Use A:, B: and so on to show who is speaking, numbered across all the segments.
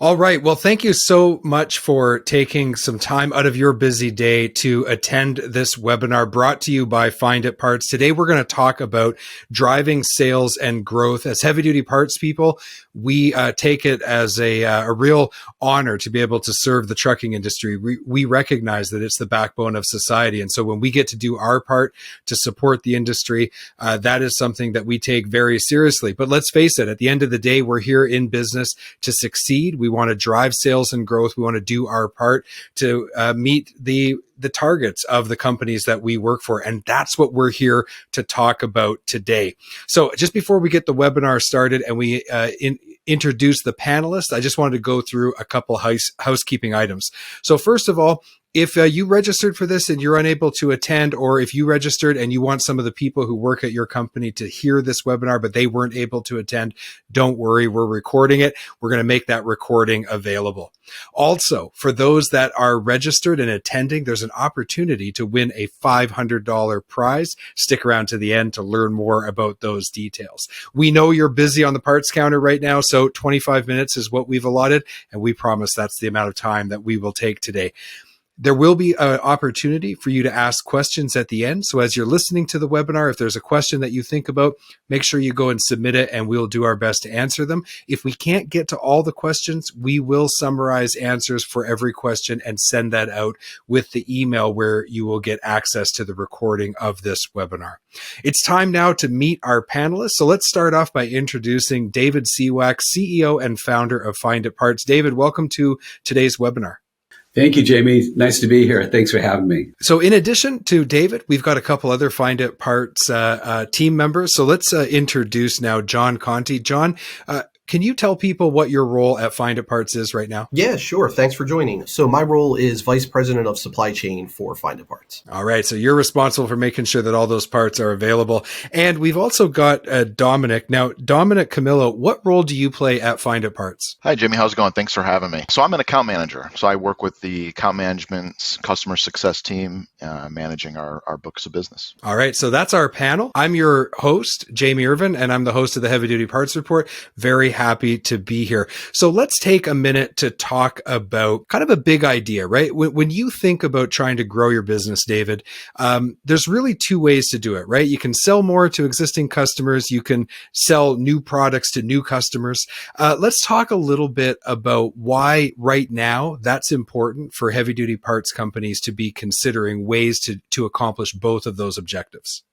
A: All right. Well, thank you so much for taking some time out of your busy day to attend this webinar brought to you by FinditParts. Today, we're going to talk about driving sales and growth. As heavy duty parts people, we take it as a real honor to be able to serve the trucking industry. We recognize that it's the backbone of society. And so when we get to do our part to support the industry, that is something that we take very seriously. But let's face it, at the end of the day, we're here in business to succeed. We want to drive sales and growth. We want to do our part to meet the targets of the companies that we work for. And that's what we're here to talk about today. So just before we get the webinar started and we introduce the panelists, I just wanted to go through a couple housekeeping items. So first of all, if you registered for this and you're unable to attend, or if you registered and you want some of the people who work at your company to hear this webinar, but they weren't able to attend, don't worry, we're recording it. We're going to make that recording available. Also, for those that are registered and attending, there's an opportunity to win a $500 prize. Stick around to the end to learn more about those details. We know you're busy on the parts counter right now, so 25 minutes is what we've allotted, and we promise that's the amount of time that we will take today. There will be an opportunity for you to ask questions at the end. So as you're listening to the webinar, if there's a question that you think about, make sure you go and submit it and we'll do our best to answer them. If we can't get to all the questions, we will summarize answers for every question and send that out with the email where you will get access to the recording of this webinar. It's time now to meet our panelists. So let's start off by introducing David Seawack, CEO and founder of FinditParts. David, welcome to today's webinar.
B: Thank you, Jamie. Nice to be here. Thanks for having me.
A: So in addition to David, we've got a couple other FinditParts team members. So let's introduce now John Conti. John, can you tell people what your role at FinditParts is right now?
C: Yeah, sure. Thanks for joining. So my role is Vice President of Supply Chain for FinditParts.
A: All right. So you're responsible for making sure that all those parts are available. And we've also got Dominic. Now, Dominic Camillo, what role do you play at FinditParts?
D: Hi, Jimmy. How's it going? Thanks for having me. So I'm an account manager. So I work with the account management customer success team, managing our books of business.
A: All right. So that's our panel. I'm your host, Jamie Irvin, and I'm the host of the Heavy Duty Parts Report. Very happy to be here. So let's take a minute to talk about kind of a big idea, right? When you think about trying to grow your business, David, there's really two ways to do it, right? You can sell more to existing customers. You can sell new products to new customers. Let's talk a little bit about why right now that's important for heavy duty parts companies to be considering ways to accomplish both of those objectives.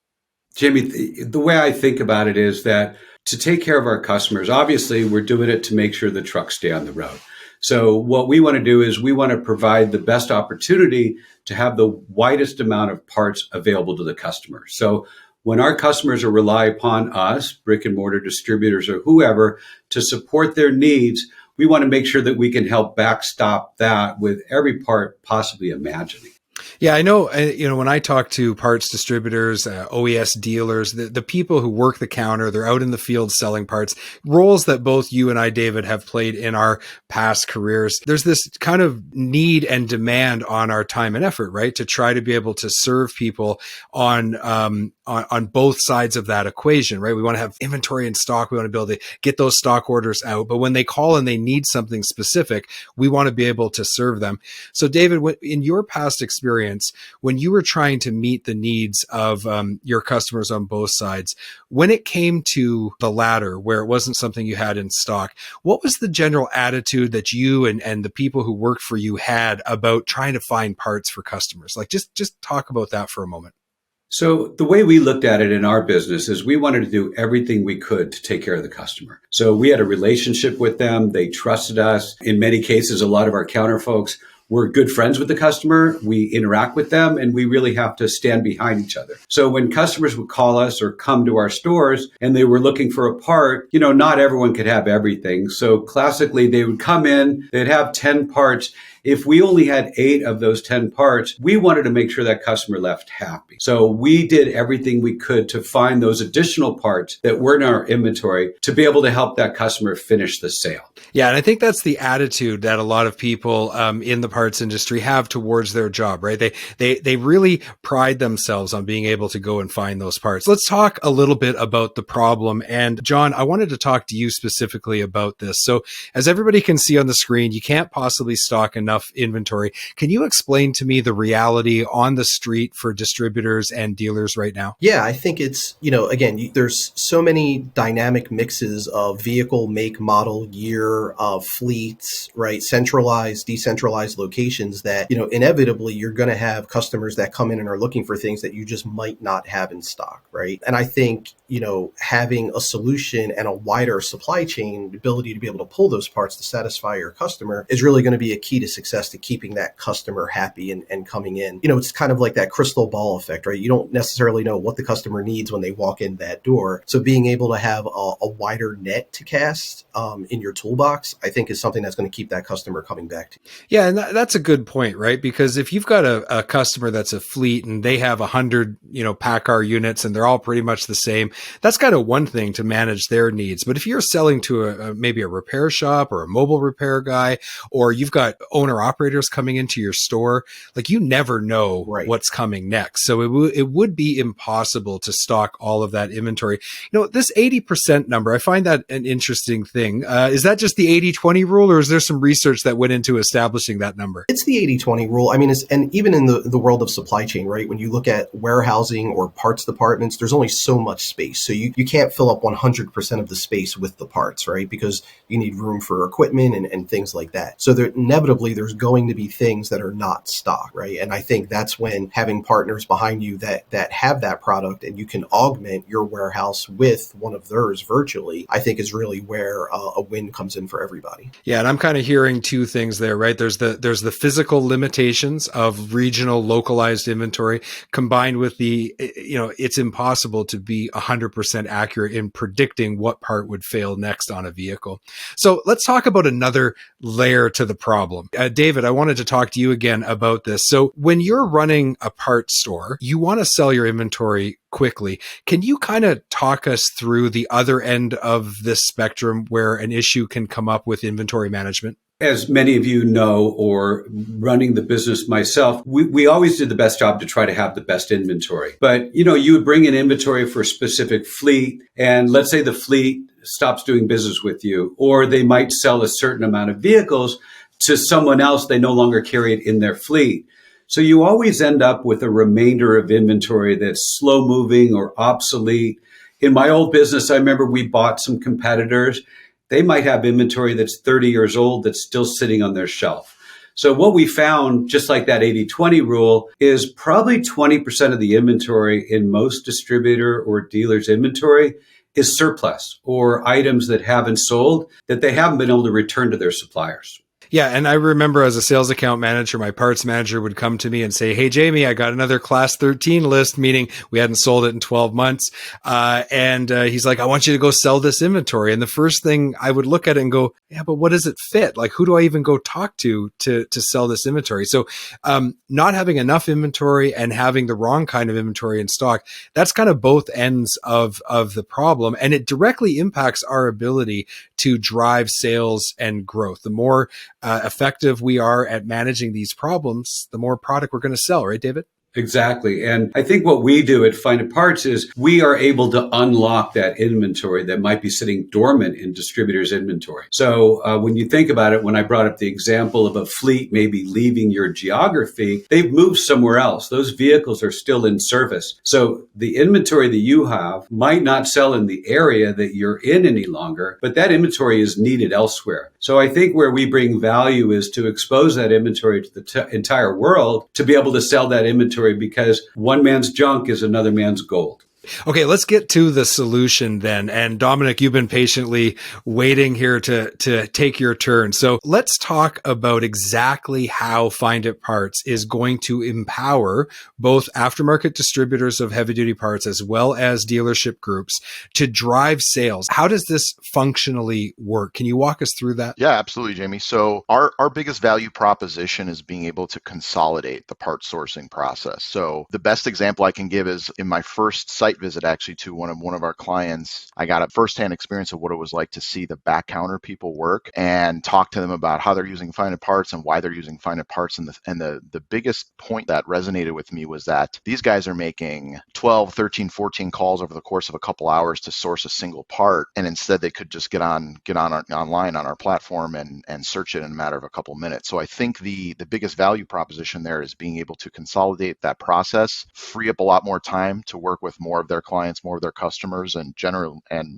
B: Jamie, the way I think about it is that to take care of our customers, obviously we're doing it to make sure the trucks stay on the road. So what we want to do is we want to provide the best opportunity to have the widest amount of parts available to the customer. So when our customers rely upon us, brick and mortar distributors or whoever, to support their needs, we want to make sure that we can help backstop that with every part possibly imagining.
A: Yeah, I know, when I talk to parts distributors, OES dealers, the people who work the counter, they're out in the field selling parts, roles that both you and I, David, have played in our past careers. There's this kind of need and demand on our time and effort, right? To try to be able to serve people on both sides of that equation, right? We want to have inventory in stock. We want to be able to get those stock orders out. But when they call and they need something specific, we want to be able to serve them. So David, in your past experience, when you were trying to meet the needs of your customers on both sides, when it came to the latter, where it wasn't something you had in stock, what was the general attitude that you and the people who worked for you had about trying to find parts for customers? Like, just talk about that for a moment.
B: So the way we looked at it in our business is we wanted to do everything we could to take care of the customer. So we had a relationship with them. They trusted us. In many cases, a lot of our counter folks were good friends with the customer. We interact with them and we really have to stand behind each other. So when customers would call us or come to our stores and they were looking for a part, not everyone could have everything. So classically, they would come in, they'd have 10 parts. If we only had 8 of those 10 parts, we wanted to make sure that customer left happy. So we did everything we could to find those additional parts that were in our inventory to be able to help that customer finish the sale.
A: Yeah, and I think that's the attitude that a lot of people in the parts industry have towards their job, right? They really pride themselves on being able to go and find those parts. Let's talk a little bit about the problem. And John, I wanted to talk to you specifically about this. So as everybody can see on the screen, you can't possibly stock enough inventory. Can you explain to me the reality on the street for distributors and dealers right now?
C: Yeah, I think it's, again, there's so many dynamic mixes of vehicle, make, model, year, fleets, right? Centralized, decentralized locations that, inevitably you're going to have customers that come in and are looking for things that you just might not have in stock, right? And I think, having a solution and a wider supply chain ability to be able to pull those parts to satisfy your customer is really going to be a key to success to keeping that customer happy and coming in. It's kind of like that crystal ball effect, right? You don't necessarily know what the customer needs when they walk in that door. So being able to have a wider net to cast in your toolbox, I think is something that's going to keep that customer coming back to you.
A: Yeah, and that's a good point, right? Because if you've got a customer that's a fleet and they have 100, PACCAR units and they're all pretty much the same, that's kind of one thing to manage their needs. But if you're selling to maybe a repair shop or a mobile repair guy, or you've got owner operators coming into your store, like you never know what's coming next. So it would be impossible to stock all of that inventory. This 80% number, I find that an interesting thing. Is that just the 80-20 rule, or is there some research that went into establishing that number?
C: It's the 80-20 rule. I mean, and even in the world of supply chain, right? When you look at warehousing or parts departments, there's only so much space. So you can't fill up 100% of the space with the parts, right? Because you need room for equipment and things like that. So inevitably, there's going to be things that are not stocked, right? And I think that's when having partners behind you that have that product and you can augment your warehouse with one of theirs virtually, I think is really where a win comes in for everybody.
A: Yeah, and I'm kind of hearing two things there, right? There's the physical limitations of regional localized inventory combined with it's impossible to be 100% accurate in predicting what part would fail next on a vehicle. So let's talk about another layer to the problem. David, I wanted to talk to you again about this. So when you're running a parts store, you want to sell your inventory quickly. Can you kind of talk us through the other end of this spectrum where an issue can come up with inventory management?
B: As many of you know, or running the business myself, we always did the best job to try to have the best inventory. But, you would bring in inventory for a specific fleet, and let's say the fleet stops doing business with you, or they might sell a certain amount of vehicles to someone else. They no longer carry it in their fleet. So you always end up with a remainder of inventory that's slow moving or obsolete. In my old business, I remember we bought some competitors. They might have inventory that's 30 years old that's still sitting on their shelf. So what we found, just like that 80-20 rule, is probably 20% of the inventory in most distributor or dealers' inventory is surplus or items that haven't sold that they haven't been able to return to their suppliers.
A: Yeah. And I remember as a sales account manager, my parts manager would come to me and say, "Hey, Jamie, I got another class 13 list," meaning we hadn't sold it in 12 months. And he's like, "I want you to go sell this inventory." And the first thing I would look at it and go, "Yeah, but what does it fit? Like, who do I even go talk to sell this inventory?" So not having enough inventory and having the wrong kind of inventory in stock, that's kind of both ends of the problem. And it directly impacts our ability to drive sales and growth. The more effective we are at managing these problems, the more product we're going to sell, right, David?
B: Exactly. And I think what we do at FinditParts is we are able to unlock that inventory that might be sitting dormant in distributors' inventory. So when you think about it, when I brought up the example of a fleet maybe leaving your geography, they've moved somewhere else. Those vehicles are still in service. So the inventory that you have might not sell in the area that you're in any longer, but that inventory is needed elsewhere. So I think where we bring value is to expose that inventory to the entire world to be able to sell that inventory, because one man's junk is another man's gold.
A: Okay, let's get to the solution then. And Dominic, you've been patiently waiting here to take your turn. So let's talk about exactly how FinditParts is going to empower both aftermarket distributors of heavy duty parts as well as dealership groups to drive sales. How does this functionally work? Can you walk us through that?
D: Yeah, absolutely, Jamie. So our biggest value proposition is being able to consolidate the part sourcing process. So the best example I can give is in my first site site visit actually to one of our clients. I got a firsthand experience of what it was like to see the back counter people work and talk to them about how they're using FinditParts and why they're using FinditParts. And the biggest point that resonated with me was that these guys are making 12, 13, 14 calls over the course of a couple hours to source a single part. And instead they could just get online on our platform and search it in a matter of a couple minutes. So I think the biggest value proposition there is being able to consolidate that process, free up a lot more time to work with more of their clients, more of their customers, and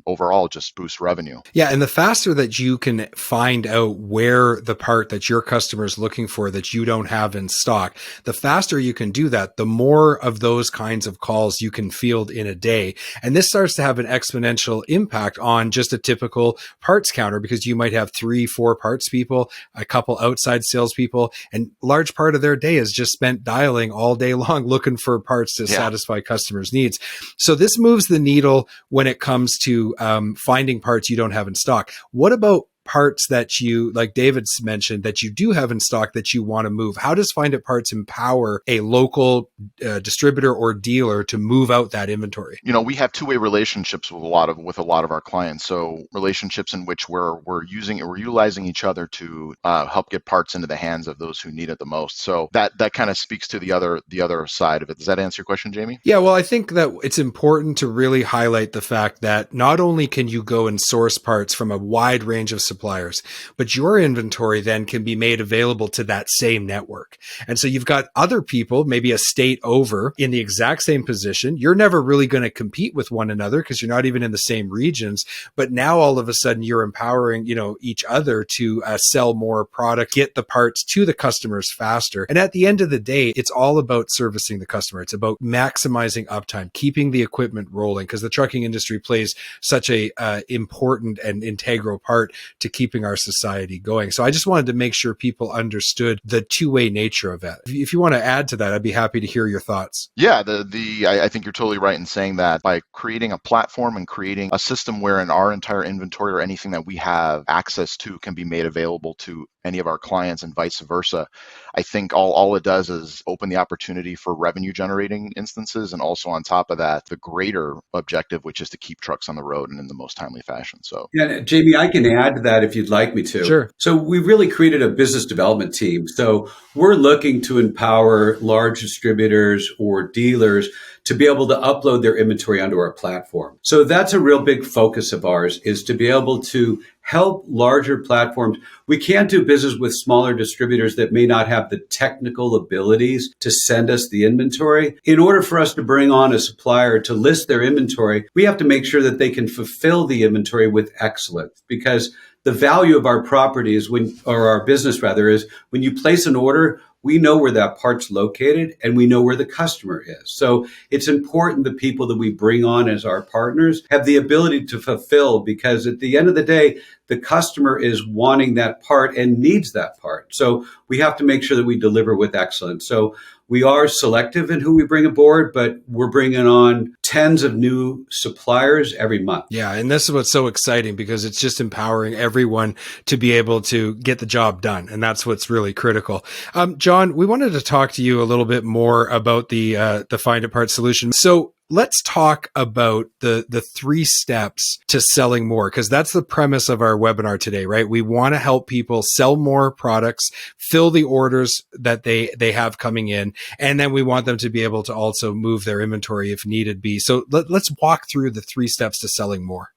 D: overall just boost revenue.
A: Yeah, and the faster that you can find out where the part that your customer is looking for that you don't have in stock, the faster you can do that, the more of those kinds of calls you can field in a day. And this starts to have an exponential impact on just a typical parts counter, because you might have 3-4 parts people, a couple outside salespeople, and large part of their day is just spent dialing all day long looking for parts to satisfy customers' needs. So this moves the needle when it comes to finding parts you don't have in stock. What about parts that you, like David's mentioned, that you do have in stock that you want to move? How does FinditParts empower a local distributor or dealer to move out that inventory?
D: We have two-way relationships with a lot of our clients. So relationships in which we're utilizing each other to help get parts into the hands of those who need it the most. So that kind of speaks to the other side of it. Does that answer your question, Jamie?
A: Yeah, well, I think that it's important to really highlight the fact that not only can you go and source parts from a wide range of suppliers, but your inventory then can be made available to that same network. And so you've got other people, maybe a state over, in the exact same position. You're never really going to compete with one another because you're not even in the same regions. But now all of a sudden you're empowering, each other to sell more product, get the parts to the customers faster. And at the end of the day, it's all about servicing the customer. It's about maximizing uptime, keeping the equipment rolling, because the trucking industry plays such a important and integral part to keeping our society going. So I just wanted to make sure people understood the two-way nature of that. If you want to add to that, I'd be happy to hear your thoughts.
D: Yeah, I think you're totally right in saying that by creating a platform and creating a system wherein our entire inventory or anything that we have access to can be made available to any of our clients and vice versa, I think all it does is open the opportunity for revenue generating instances. And also on top of that, the greater objective, which is to keep trucks on the road and in the most timely fashion. So
B: yeah, Jamie, I can add to that if you'd like me to.
A: Sure.
B: So we really created a business development team. So we're looking to empower large distributors or dealers to be able to upload their inventory onto our platform. So that's a real big focus of ours, is to be able to help larger platforms. We can't do business with smaller distributors that may not have the technical abilities to send us the inventory. In order for us to bring on a supplier to list their inventory, we have to make sure that they can fulfill the inventory with excellence, because the value of our property is our business rather, is when you place an order, we know where that part's located and we know where the customer is. So it's important the people that we bring on as our partners have the ability to fulfill, because at the end of the day, the customer is wanting that part and needs that part. So we have to make sure that we deliver with excellence. So we are selective in who we bring aboard, but we're bringing on tens of new suppliers every month.
A: Yeah. And this is what's so exciting, because it's just empowering everyone to be able to get the job done. And that's what's really critical. John, we wanted to talk to you a little bit more about the FinditParts solution. So let's talk about the 3 steps to selling more, because that's the premise of our webinar today, right? We want to help people sell more products, fill the orders that they have coming in, and then we want them to be able to also move their inventory if needed be. So let's walk through the 3 steps to selling more.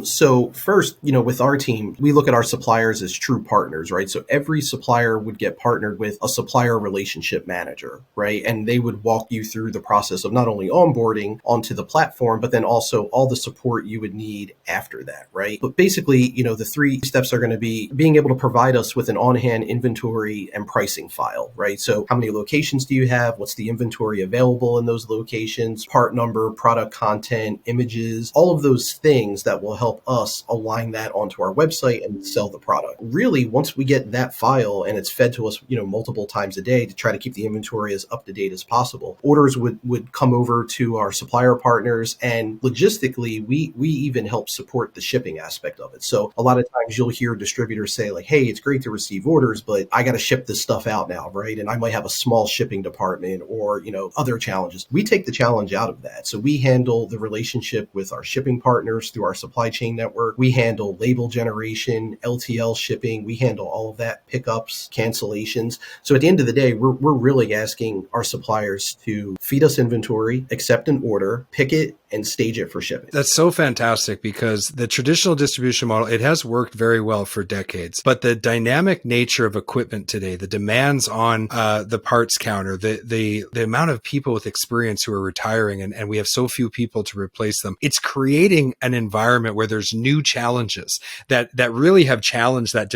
C: So first, with our team, we look at our suppliers as true partners, right? So every supplier would get partnered with a supplier relationship manager, right? And they would walk you through the process of not only onboarding onto the platform, but then also all the support you would need after that, right? But basically, the 3 steps are going to be being able to provide us with an on-hand inventory and pricing file, right? So how many locations do you have? What's the inventory available in those locations? Part number, product content, images, all of those things that that will help us align that onto our website and sell the product. Really, once we get that file and it's fed to us, multiple times a day to try to keep the inventory as up to date as possible, orders would come over to our supplier partners, and logistically, we even help support the shipping aspect of it. So a lot of times you'll hear distributors say like, hey, it's great to receive orders, but I got to ship this stuff out now, right? And I might have a small shipping department or, other challenges. We take the challenge out of that. So we handle the relationship with our shipping partners through our supply chain network. We handle label generation, LTL shipping. We handle all of that, pickups, cancellations. So at the end of the day, we're really asking our suppliers to feed us inventory, accept an order, pick it, and stage it for shipping.
A: That's so fantastic, because the traditional distribution model, it has worked very well for decades, but the dynamic nature of equipment today, the demands on the parts counter, the amount of people with experience who are retiring, and we have so few people to replace them, it's creating an environment where there's new challenges that really have challenged that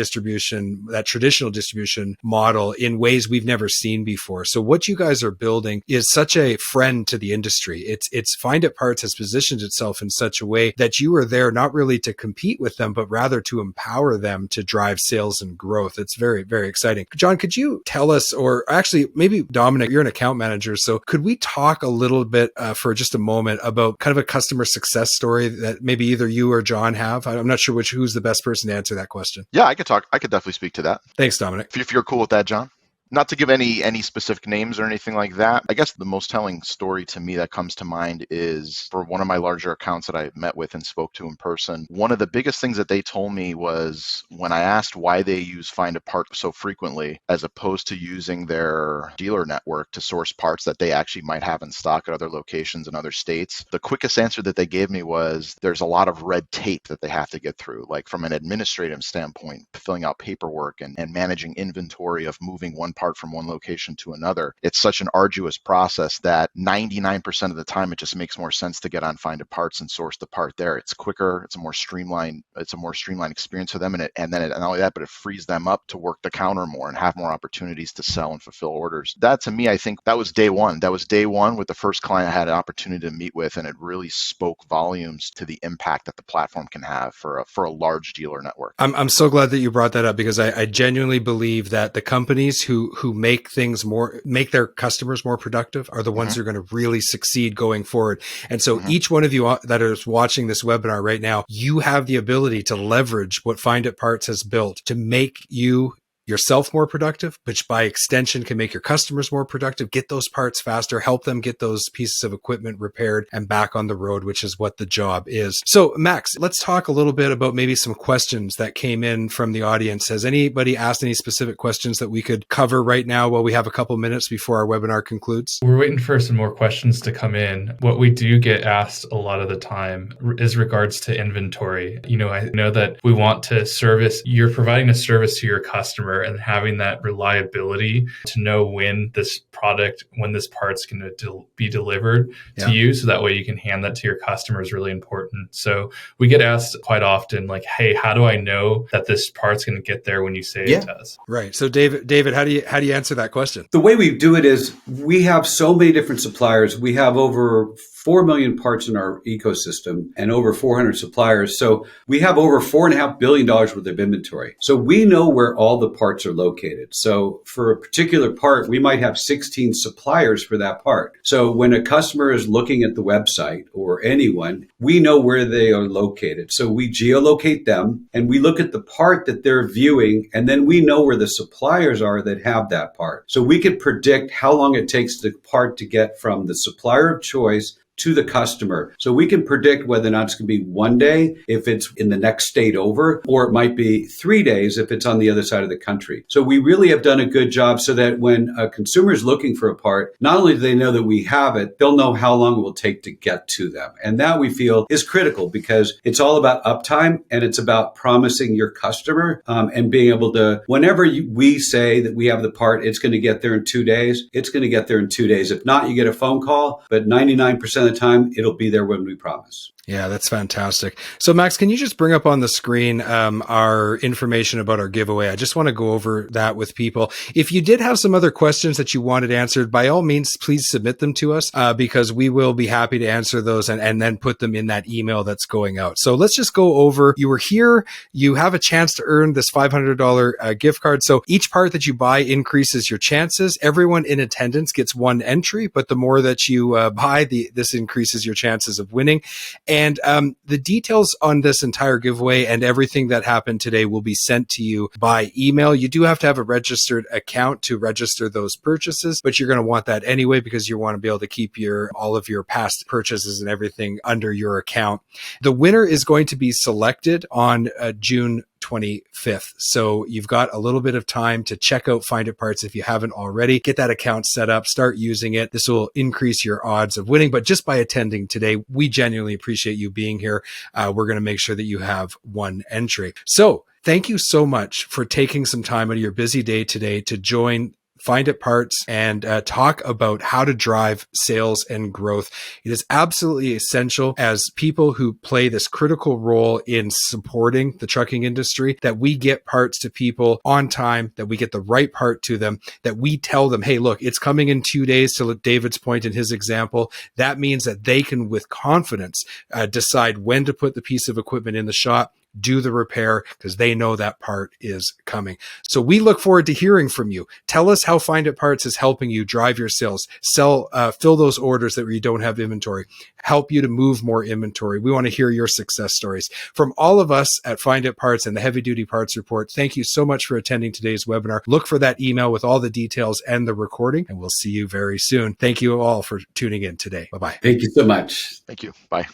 A: traditional distribution model in ways we've never seen before. So what you guys are building is such a friend to the industry. It's FinditParts has positioned itself in such a way that you are there not really to compete with them, but rather to empower them to drive sales and growth. It's very, very exciting. John, could you tell us, or actually maybe Dominic, you're an account manager, so could we talk a little bit for just a moment about kind of a customer success story that maybe either you or John have? I'm not sure who's the best person to answer that question.
D: Yeah, I could definitely speak to that.
A: Thanks, Dominic.
D: If you're cool with that, John. Not to give any specific names or anything like that, I guess the most telling story to me that comes to mind is for one of my larger accounts that I met with and spoke to in person. One of the biggest things that they told me was when I asked why they use FinditParts so frequently, as opposed to using their dealer network to source parts that they actually might have in stock at other locations in other states, the quickest answer that they gave me was there's a lot of red tape that they have to get through, like from an administrative standpoint, filling out paperwork and managing inventory of moving one part from one location to another. It's such an arduous process that 99% of the time it just makes more sense to get on FinditParts and source the part there. It's quicker, it's a more streamlined experience for them, and not only that, but it frees them up to work the counter more and have more opportunities to sell and fulfill orders. That, to me, I think that was day one. That was day one with the first client I had an opportunity to meet with, and it really spoke volumes to the impact that the platform can have for a large dealer network.
A: I'm so glad that you brought that up, because I genuinely believe that the companies who make their customers more productive are the ones who are going to really succeed going forward. And so each one of you that is watching this webinar right now, you have the ability to leverage what FinditParts has built to make you yourself more productive, which by extension can make your customers more productive, get those parts faster, help them get those pieces of equipment repaired and back on the road, which is what the job is. So Max, let's talk a little bit about maybe some questions that came in from the audience. Has anybody asked any specific questions that we could cover right now while we have a couple minutes before our webinar concludes?
E: We're waiting for some more questions to come in. What we do get asked a lot of the time is regards to inventory. I know that we want to you're providing a service to your customer and having that reliability to know when this part's going to be delivered to you, so that way you can hand that to your customer is really important. So we get asked quite often, like, hey, how do I know that this part's going to get there when you say it does?
A: Right. So David, how do you answer that question?
B: The way we do it is we have so many different suppliers. We have over 4 million parts in our ecosystem and over 400 suppliers. So we have over $4.5 billion worth of inventory. So we know where all the parts are located. So for a particular part, we might have 16 suppliers for that part. So when a customer is looking at the website or anyone, we know where they are located. So we geolocate them and we look at the part that they're viewing, and then we know where the suppliers are that have that part. So we can predict how long it takes the part to get from the supplier of choice to the customer. So we can predict whether or not it's going to be 1 day if it's in the next state over, or it might be 3 days if it's on the other side of the country. So we really have done a good job so that when a consumer is looking for a part, not only do they know that we have it, they'll know how long it will take to get to them. And that we feel is critical, because it's all about uptime and it's about promising your customer and being able to, whenever we say that we have the part, it's going to get there in 2 days, it's going to get there in 2 days. If not, you get a phone call, but 99% of the time, it'll be there when we promise.
A: Yeah, that's fantastic. So Max, can you just bring up on the screen our information about our giveaway? I just want to go over that with people. If you did have some other questions that you wanted answered, by all means, please submit them to us because we will be happy to answer those and then put them in that email that's going out. So let's just go over. You were here. You have a chance to earn this $500 gift card. So each part that you buy increases your chances. Everyone in attendance gets one entry, but the more that you buy, this increases your chances of winning. And the details on this entire giveaway and everything that happened today will be sent to you by email. You do have to have a registered account to register those purchases, but you're going to want that anyway because you want to be able to keep all of your past purchases and everything under your account. The winner is going to be selected on June 25th. So you've got a little bit of time to check out FinditParts if you haven't already. Get that account set up, start using it. This will increase your odds of winning. But just by attending today, we genuinely appreciate you being here. We're going to make sure that you have one entry. So thank you so much for taking some time out of your busy day today to join FinditParts and talk about how to drive sales and growth. It is absolutely essential as people who play this critical role in supporting the trucking industry that we get parts to people on time, that we get the right part to them, that we tell them, hey, look, it's coming in 2 days, to David's point in his example. That means that they can, with confidence, decide when to put the piece of equipment in the shop, do the repair because they know that part is coming. So we look forward to hearing from you. Tell us how FinditParts is helping you drive your sales, fill those orders that you don't have inventory, help you to move more inventory. We want to hear your success stories. From all of us at FinditParts and the Heavy Duty Parts Report, thank you so much for attending today's webinar. Look for that email with all the details and the recording, and we'll see you very soon. Thank you all for tuning in today. Bye-bye.
B: Thank you so much.
D: Thank you. Bye.